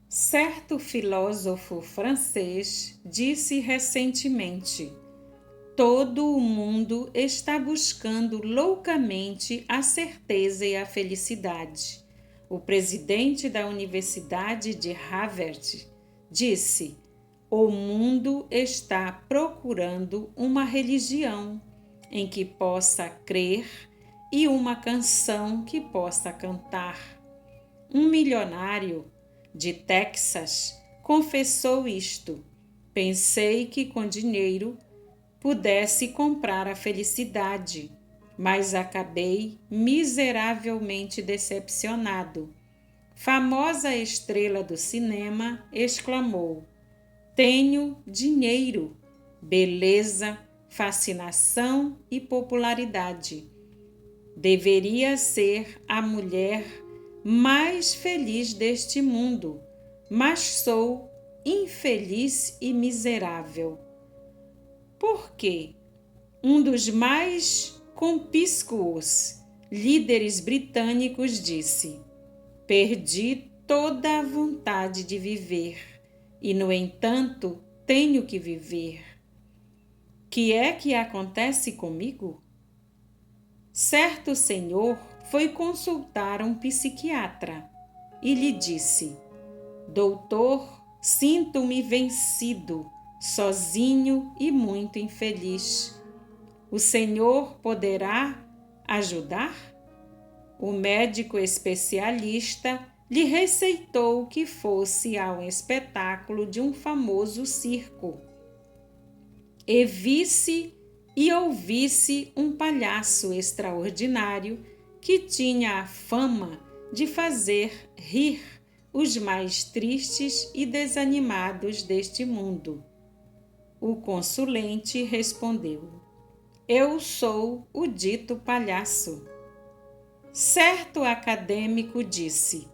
Certo filósofo francês disse recentemente: todo o mundo está buscando loucamente a certeza e a felicidade. O presidente da Universidade de Harvard disse: o mundo está procurando uma religião em que possa crer e uma canção que possa cantar. Um milionário de Texas confessou isto: pensei que com dinheiro pudesse comprar a felicidade, mas acabei miseravelmente decepcionado. Famosa estrela do cinema exclamou: tenho dinheiro, beleza, fascinação e popularidade. Deveria ser a mulher mais feliz deste mundo, mas sou infeliz e miserável. Por quê? Um dos mais conspícuos líderes britânicos disse: perdi toda a vontade de viver e, no entanto, tenho que viver. Que é que acontece comigo? Certo senhor foi consultar um psiquiatra e lhe disse: doutor, sinto-me vencido, sozinho e muito infeliz. O senhor poderá ajudar? O médico especialista lhe receitou que fosse ao espetáculo de um famoso circo e visse e ouvisse um palhaço extraordinário que tinha a fama de fazer rir os mais tristes e desanimados deste mundo. O consulente respondeu: eu sou o dito palhaço. Certo acadêmico disse: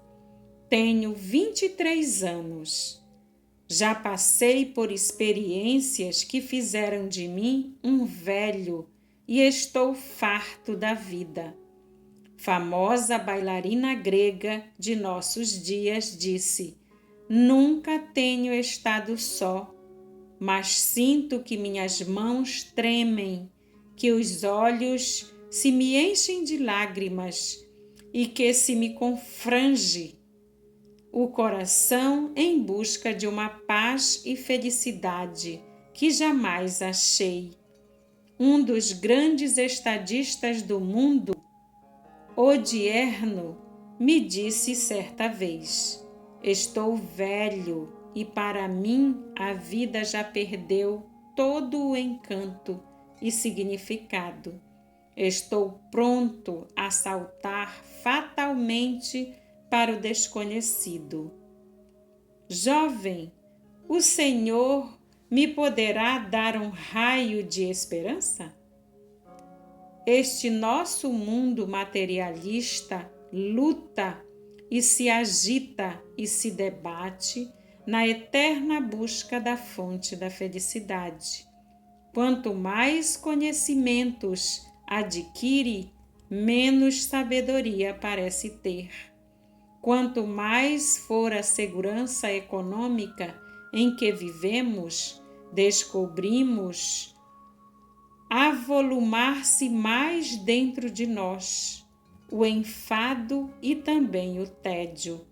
tenho 23 anos. Já passei por experiências que fizeram de mim um velho e estou farto da vida. Famosa bailarina grega de nossos dias disse: nunca tenho estado só, mas sinto que minhas mãos tremem, que os olhos se me enchem de lágrimas e que se me confrange o coração em busca de uma paz e felicidade que jamais achei. Um dos grandes estadistas do mundo, Odierno, me disse certa vez: estou velho e para mim a vida já perdeu todo o encanto e significado. Estou pronto a saltar fatalmente para o desconhecido. Jovem, o Senhor me poderá dar um raio de esperança? Este nosso mundo materialista luta e se agita e se debate na eterna busca da fonte da felicidade. Quanto mais conhecimentos adquire, menos sabedoria parece ter. Quanto mais for a segurança econômica em que vivemos, descobrimos avolumar-se mais dentro de nós o enfado e também o tédio.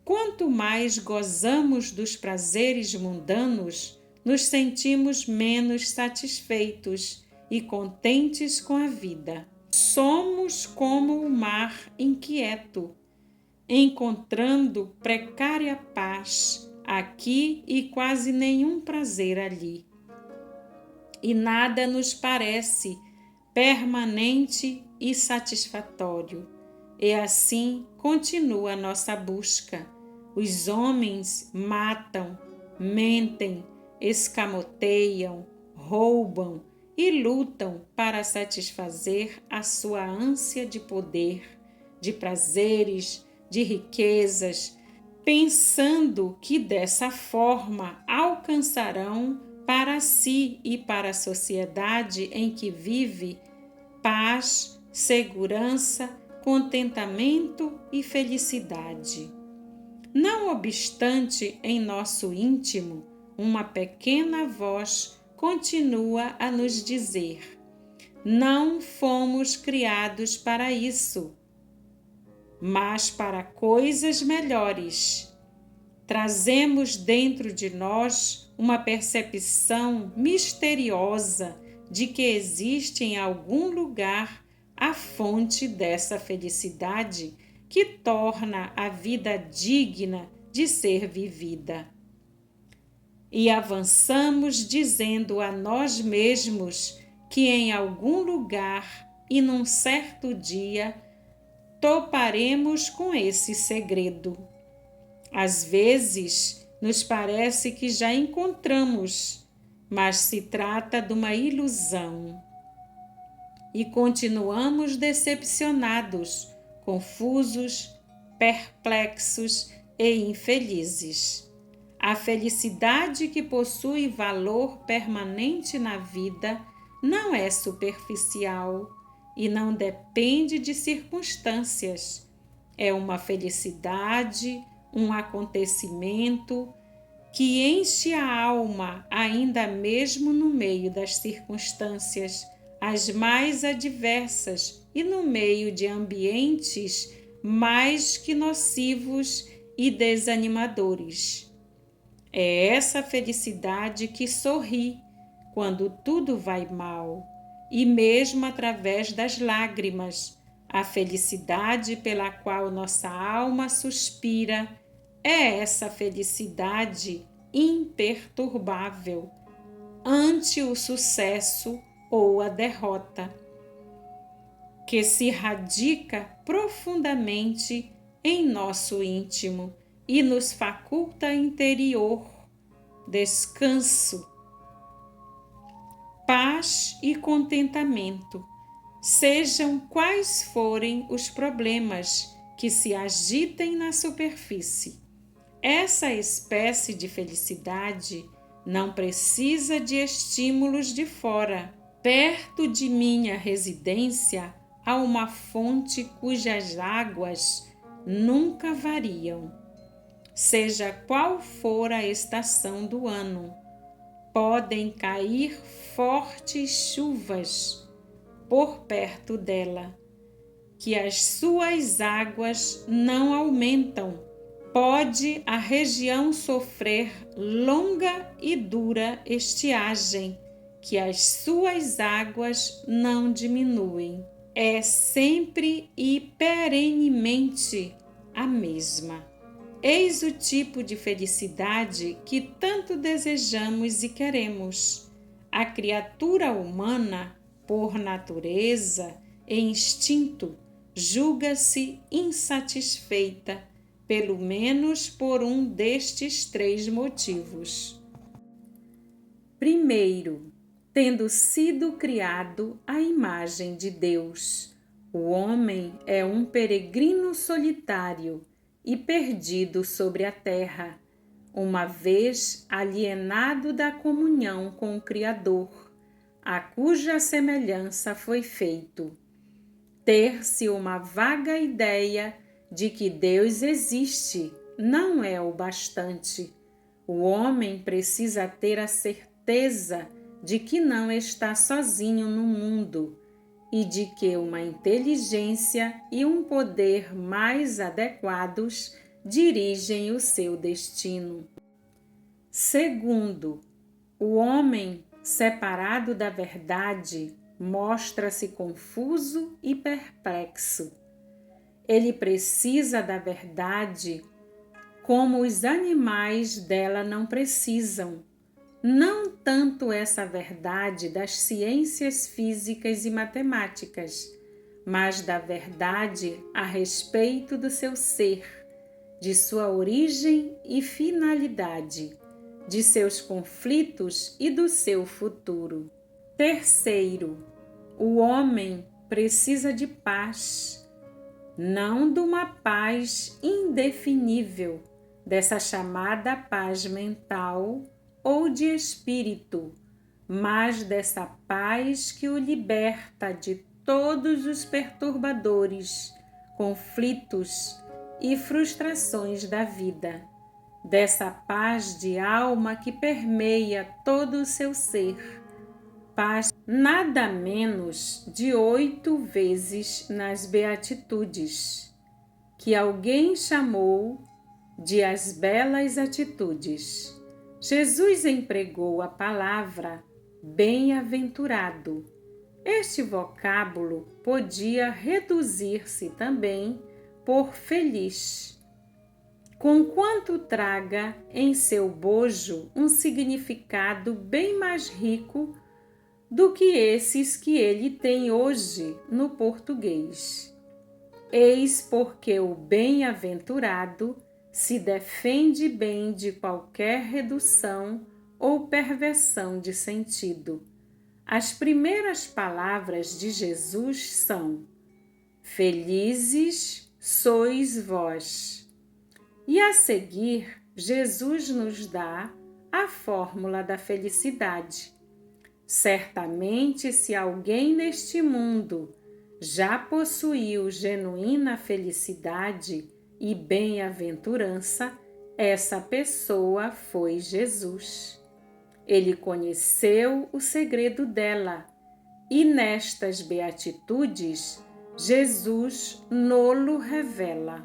Quanto mais gozamos dos prazeres mundanos, nos sentimos menos satisfeitos e contentes com a vida. Somos como o mar inquieto, encontrando precária paz aqui e quase nenhum prazer ali. E nada nos parece permanente e satisfatório. E assim continua a nossa busca. Os homens matam, mentem, escamoteiam, roubam e lutam para satisfazer a sua ânsia de poder, de prazeres, de riquezas, pensando que dessa forma alcançarão para si e para a sociedade em que vive paz, segurança, contentamento e felicidade. Não obstante, em nosso íntimo, uma pequena voz continua a nos dizer: não fomos criados para isso, mas para coisas melhores. Trazemos dentro de nós uma percepção misteriosa de que existe em algum lugar a fonte dessa felicidade que torna a vida digna de ser vivida. E avançamos dizendo a nós mesmos que em algum lugar e num certo dia toparemos com esse segredo. Às vezes nos parece que já encontramos, mas se trata de uma ilusão. E continuamos decepcionados, confusos, perplexos e infelizes. A felicidade que possui valor permanente na vida não é superficial e não depende de circunstâncias. É uma felicidade, um acontecimento que enche a alma ainda mesmo no meio das circunstâncias as mais adversas e no meio de ambientes mais que nocivos e desanimadores. É essa felicidade que sorri quando tudo vai mal, e mesmo através das lágrimas, a felicidade pela qual nossa alma suspira é essa felicidade imperturbável ante o sucesso ou a derrota, que se radica profundamente em nosso íntimo e nos faculta interior, descanso, paz e contentamento, sejam quais forem os problemas que se agitem na superfície. Essa espécie de felicidade não precisa de estímulos de fora. Perto de minha residência há uma fonte cujas águas nunca variam. Seja qual for a estação do ano, podem cair fortes chuvas por perto dela, que as suas águas não aumentam. Pode a região sofrer longa e dura estiagem, que as suas águas não diminuem. É sempre e perenemente a mesma. Eis o tipo de felicidade que tanto desejamos e queremos. A criatura humana, por natureza e instinto, julga-se insatisfeita, pelo menos por um destes 3 motivos. Primeiro, tendo sido criado à imagem de Deus, o homem é um peregrino solitário e perdido sobre a terra, uma vez alienado da comunhão com o Criador, a cuja semelhança foi feito. Ter-se uma vaga ideia de que Deus existe não é o bastante. O homem precisa ter a certeza de que não está sozinho no mundo e de que uma inteligência e um poder mais adequados dirigem o seu destino. Segundo, o homem, separado da verdade, mostra-se confuso e perplexo. Ele precisa da verdade como os animais dela não precisam. Não tanto essa verdade das ciências físicas e matemáticas, mas da verdade a respeito do seu ser, de sua origem e finalidade, de seus conflitos e do seu futuro. Terceiro, o homem precisa de paz, não de uma paz indefinível, dessa chamada paz mental ou de espírito, mas dessa paz que o liberta de todos os perturbadores, conflitos e frustrações da vida, dessa paz de alma que permeia todo o seu ser, paz nada menos de 8 vezes nas Beatitudes, que alguém chamou de as belas atitudes. Jesus empregou a palavra bem-aventurado. Este vocábulo podia reduzir-se também por feliz, conquanto traga em seu bojo um significado bem mais rico do que esses que ele tem hoje no português. Eis porque o bem-aventurado se defende bem de qualquer redução ou perversão de sentido. As primeiras palavras de Jesus são: felizes sois vós. E a seguir, Jesus nos dá a fórmula da felicidade. Certamente, se alguém neste mundo já possuiu genuína felicidade e bem-aventurança, essa pessoa foi Jesus. Ele conheceu o segredo dela e nestas beatitudes Jesus nolo revela.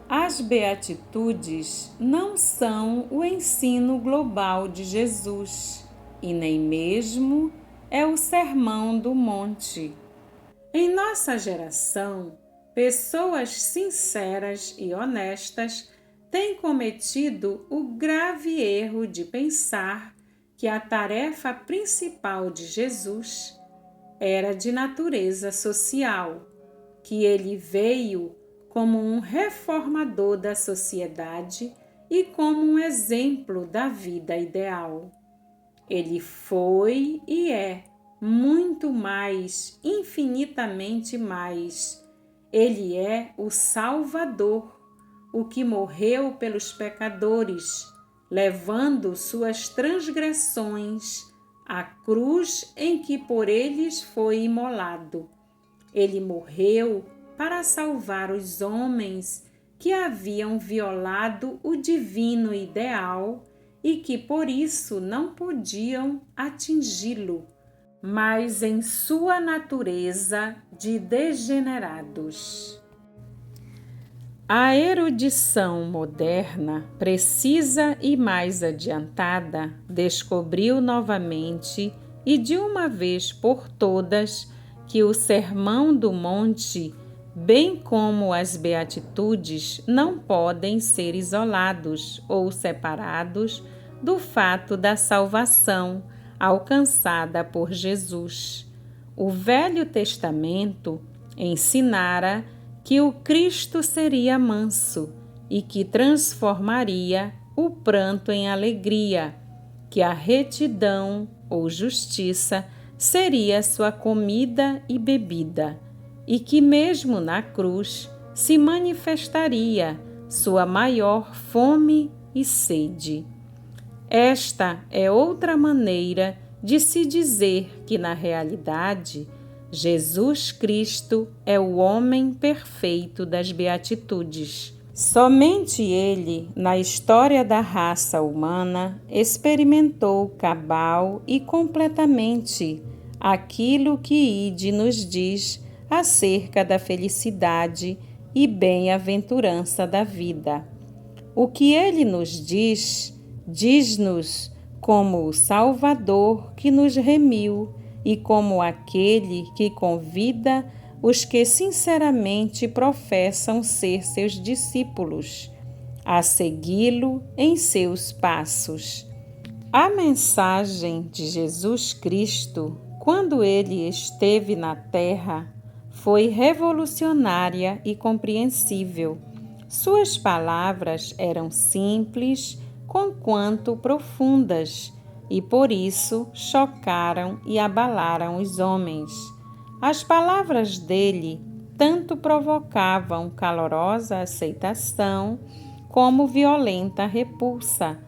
As beatitudes não são o ensino global de Jesus e nem mesmo é o Sermão do Monte. Em nossa geração, pessoas sinceras e honestas têm cometido o grave erro de pensar que a tarefa principal de Jesus era de natureza social, que ele veio como um reformador da sociedade e como um exemplo da vida ideal. Ele foi e é muito mais, infinitamente mais. Ele é o Salvador, o que morreu pelos pecadores, levando suas transgressões à cruz em que por eles foi imolado. Ele morreu para salvar os homens que haviam violado o divino ideal e que por isso não podiam atingi-lo, mas em sua natureza de degenerados. A erudição moderna, precisa e mais adiantada, descobriu novamente e de uma vez por todas que o Sermão do Monte, bem como as Beatitudes, não podem ser isolados ou separados do fato da salvação alcançada por Jesus. O Velho Testamento ensinara que o Cristo seria manso e que transformaria o pranto em alegria, que a retidão ou justiça seria sua comida e bebida, e que mesmo na cruz se manifestaria sua maior fome e sede. Esta é outra maneira de se dizer que, na realidade, Jesus Cristo é o homem perfeito das Beatitudes. Somente ele, na história da raça humana, experimentou cabal e completamente aquilo que Ide nos diz acerca da felicidade e bem-aventurança da vida. O que ele nos diz, diz-nos como o Salvador que nos remiu e como aquele que convida os que sinceramente professam ser seus discípulos a segui-lo em seus passos. A mensagem de Jesus Cristo, quando ele esteve na terra, foi revolucionária e compreensível. Suas palavras eram simples, conquanto profundas, e por isso chocaram e abalaram os homens. As palavras dele tanto provocavam calorosa aceitação como violenta repulsa.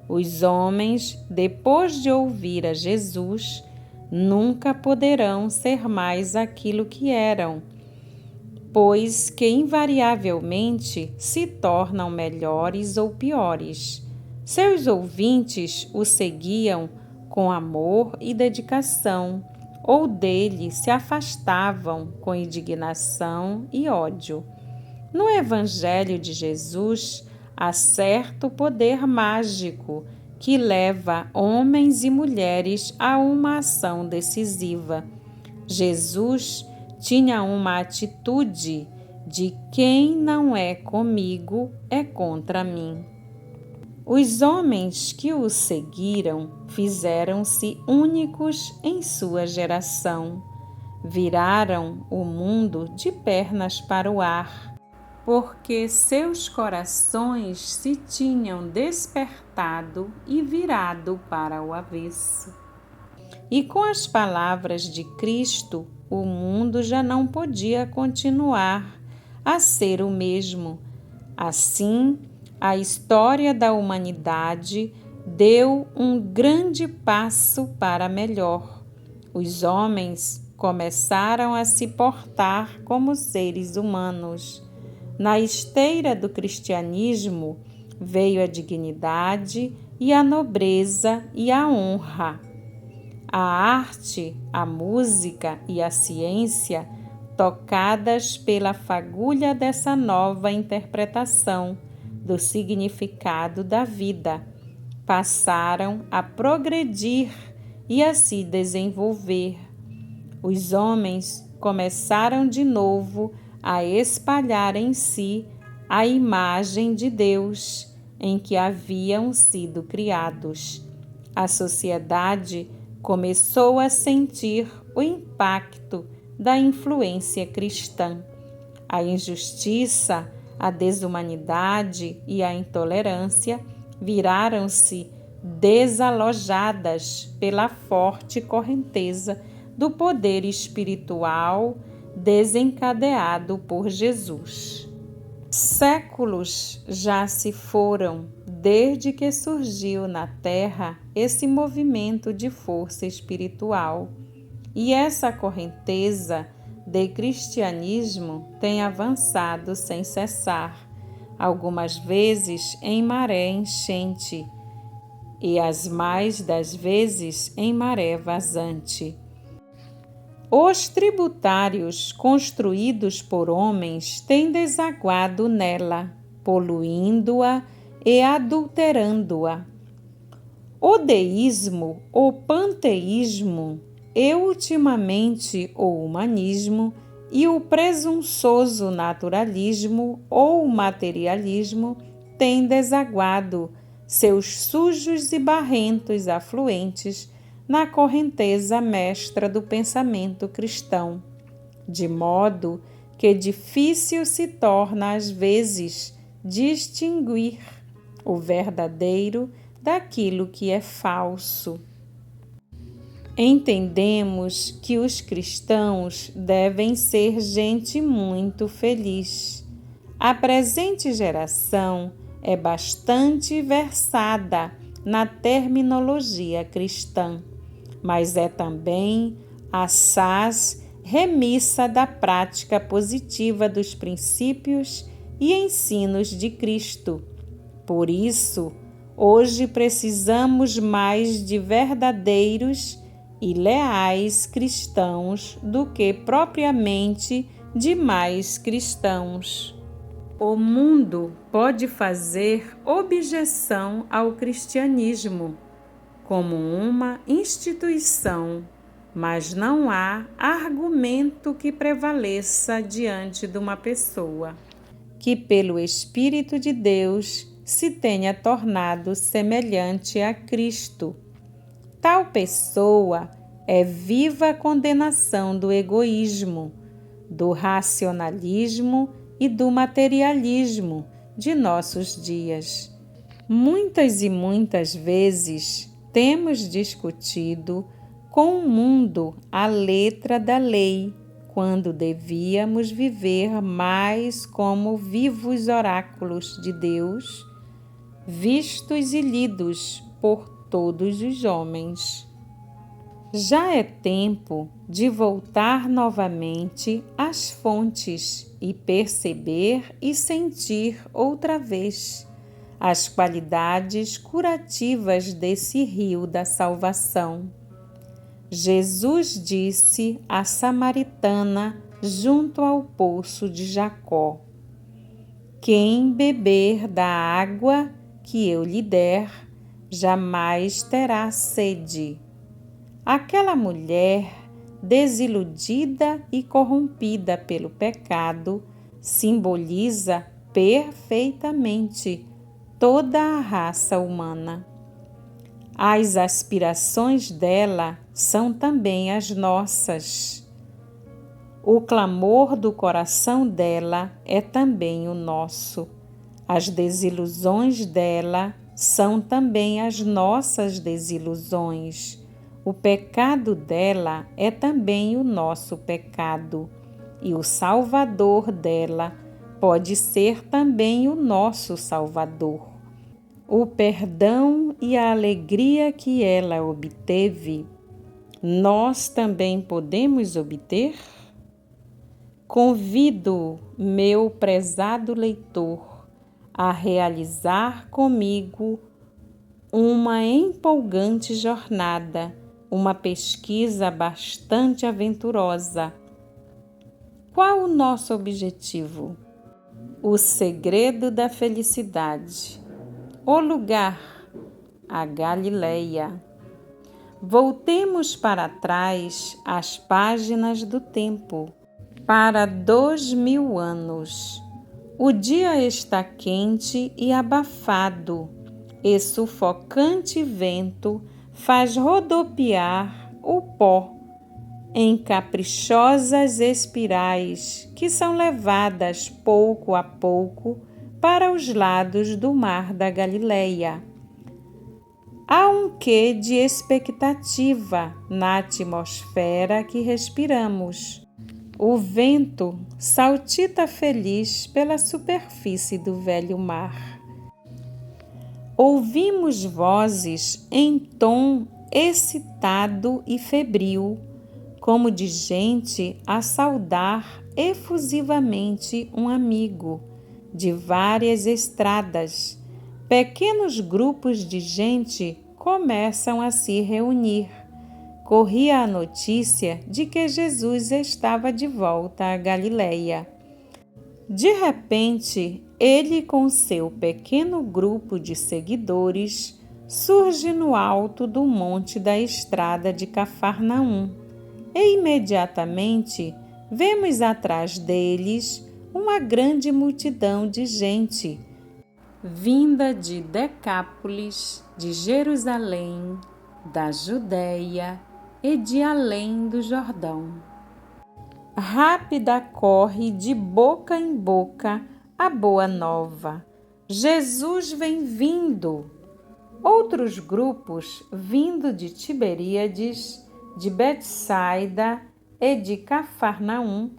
Os homens, depois de ouvir a Jesus, nunca poderão ser mais aquilo que eram. pois que invariavelmente se tornam melhores ou piores. Seus ouvintes o seguiam com amor e dedicação, ou dele se afastavam com indignação e ódio. No Evangelho de Jesus, há certo poder mágico que leva homens e mulheres a uma ação decisiva. Jesus tinha uma atitude de quem não é comigo é contra mim. Os homens que o seguiram fizeram-se únicos em sua geração. Viraram o mundo de pernas para o ar, porque seus corações se tinham despertado e virado para o avesso. E com as palavras de Cristo, o mundo já não podia continuar a ser o mesmo. Assim, a história da humanidade deu um grande passo para melhor. Os homens começaram a se portar como seres humanos. Na esteira do cristianismo veio a dignidade e a nobreza e a honra. A arte, a música e a ciência, tocadas pela fagulha dessa nova interpretação do significado da vida, passaram a progredir e a se desenvolver. Os homens começaram de novo a espalhar em si a imagem de Deus em que haviam sido criados. A sociedade começou a sentir o impacto da influência cristã. A injustiça, a desumanidade e a intolerância viraram-se desalojadas pela forte correnteza do poder espiritual desencadeado por Jesus. Séculos já se foram desde que surgiu na Terra esse movimento de força espiritual, e essa correnteza de cristianismo tem avançado sem cessar, algumas vezes em maré enchente e as mais das vezes em maré vazante. Os tributários construídos por homens têm desaguado nela, poluindo-a e adulterando-a. O deísmo, o panteísmo e ultimamente o humanismo e o presunçoso naturalismo ou materialismo têm desaguado seus sujos e barrentos afluentes na correnteza mestra do pensamento cristão, de modo que difícil se torna às vezes distinguir o verdadeiro daquilo que é falso. Entendemos que os cristãos devem ser gente muito feliz. A presente geração é bastante versada na terminologia cristã, mas é também assaz remissa da prática positiva dos princípios e ensinos de Cristo. Por isso, hoje precisamos mais de verdadeiros e leais cristãos do que propriamente de mais cristãos. O mundo pode fazer objeção ao cristianismo como uma instituição, mas não há argumento que prevaleça diante de uma pessoa que, pelo Espírito de Deus, se tenha tornado semelhante a Cristo. Tal pessoa é viva condenação do egoísmo, do racionalismo e do materialismo de nossos dias. Muitas e muitas vezes temos discutido com o mundo a letra da lei, quando devíamos viver mais como vivos oráculos de Deus, vistos e lidos por todos os homens. Já é tempo de voltar novamente às fontes e perceber e sentir outra vez as qualidades curativas desse rio da salvação. Jesus disse à samaritana junto ao poço de Jacó: quem beber da água que eu lhe der, jamais terá sede. Aquela mulher, desiludida e corrompida pelo pecado, simboliza perfeitamente toda a raça humana. As aspirações dela são também as nossas. O clamor do coração dela é também o nosso. As desilusões dela são também as nossas desilusões. O pecado dela é também o nosso pecado. E o Salvador dela pode ser também o nosso Salvador. O perdão e a alegria que ela obteve, nós também podemos obter? Convido meu prezado leitor a realizar comigo uma empolgante jornada, uma pesquisa bastante aventurosa. Qual o nosso objetivo? O segredo da felicidade. O lugar, a Galileia. Voltemos para trás as páginas do tempo, para 2000 anos. O dia está quente e abafado, e sufocante vento faz rodopiar o pó em caprichosas espirais que são levadas pouco a pouco para os lados do mar da Galileia. Há um quê de expectativa na atmosfera que respiramos. O vento saltita feliz pela superfície do velho mar. Ouvimos vozes em tom excitado e febril, como de gente a saudar efusivamente um amigo, de várias estradas. Pequenos grupos de gente começam a se reunir. Corria a notícia de que Jesus estava de volta à Galileia. De repente, ele com seu pequeno grupo de seguidores surge no alto do monte da estrada de Cafarnaum e imediatamente vemos atrás deles uma grande multidão de gente, vinda de Decápolis, de Jerusalém, da Judéia e de além do Jordão. Rápida corre de boca em boca a boa nova. Jesus vem vindo. Outros grupos, vindo de Tiberíades, de Betsaida e de Cafarnaum,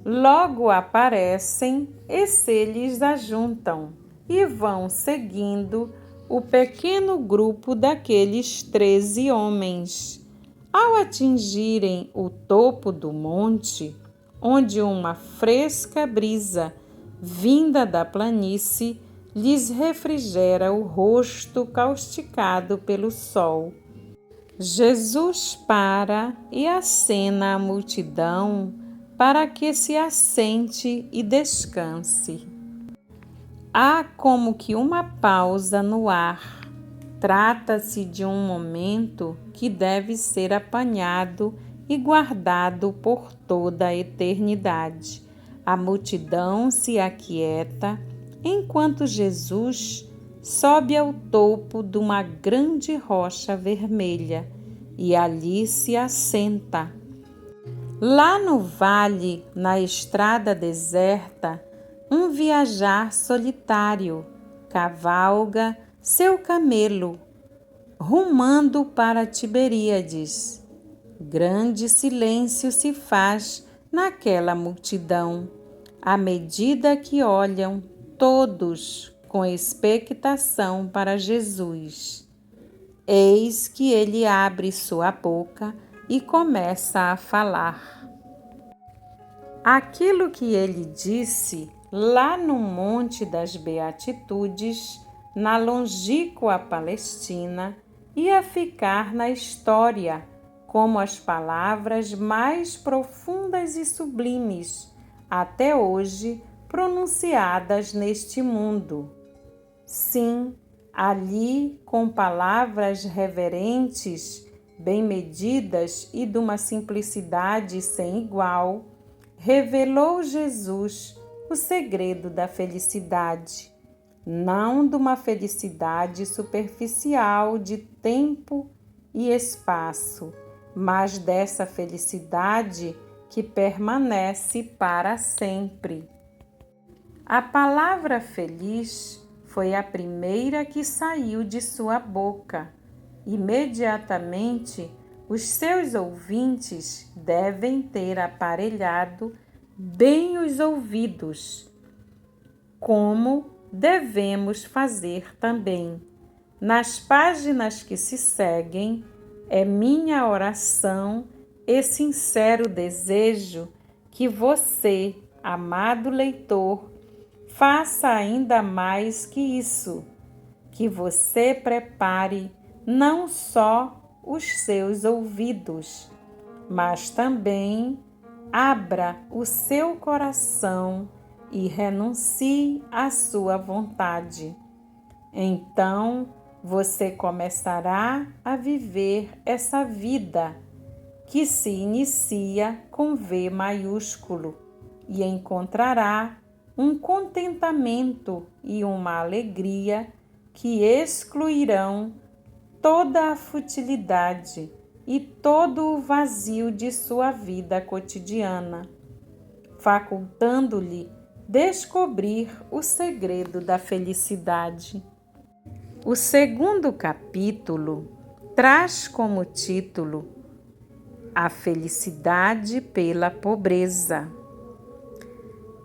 logo aparecem e se lhes ajuntam e vão seguindo o pequeno grupo daqueles 13 homens. Ao atingirem o topo do monte, onde uma fresca brisa, vinda da planície, lhes refrigera o rosto causticado pelo sol, Jesus para e acena à multidão para que se assente e descanse. Há como que uma pausa no ar. Trata-se de um momento que deve ser apanhado e guardado por toda a eternidade. A multidão se aquieta enquanto Jesus sobe ao topo de uma grande rocha vermelha e ali se assenta. Lá no vale, na estrada deserta, um viajar solitário cavalga seu camelo, rumando para Tiberíades. Grande silêncio se faz naquela multidão, à medida que olham todos com expectação para Jesus. eis que ele abre sua boca e começa a falar. Aquilo que ele disse lá no Monte das Beatitudes, na longínqua Palestina, ia ficar na história como as palavras mais profundas e sublimes até hoje pronunciadas neste mundo. Sim, ali, com palavras reverentes, bem medidas e de uma simplicidade sem igual, revelou Jesus o segredo da felicidade, não de uma felicidade superficial de tempo e espaço, mas dessa felicidade que permanece para sempre. A palavra feliz foi a primeira que saiu de sua boca. Imediatamente, os seus ouvintes devem ter aparelhado bem os ouvidos, como devemos fazer também. Nas páginas que se seguem, é minha oração e sincero desejo que você, amado leitor, faça ainda mais que isso, que você prepare não só os seus ouvidos, mas também abra o seu coração e renuncie à sua vontade. Então, você começará a viver essa vida que se inicia com V maiúsculo e encontrará um contentamento e uma alegria que excluirão toda a futilidade e todo o vazio de sua vida cotidiana, facultando-lhe descobrir o segredo da felicidade. O segundo capítulo traz como título A Felicidade pela Pobreza.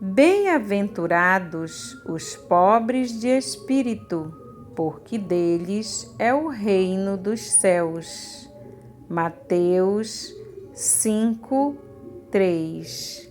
Bem-aventurados os pobres de espírito, porque deles é o reino dos céus. Mateus 5:3.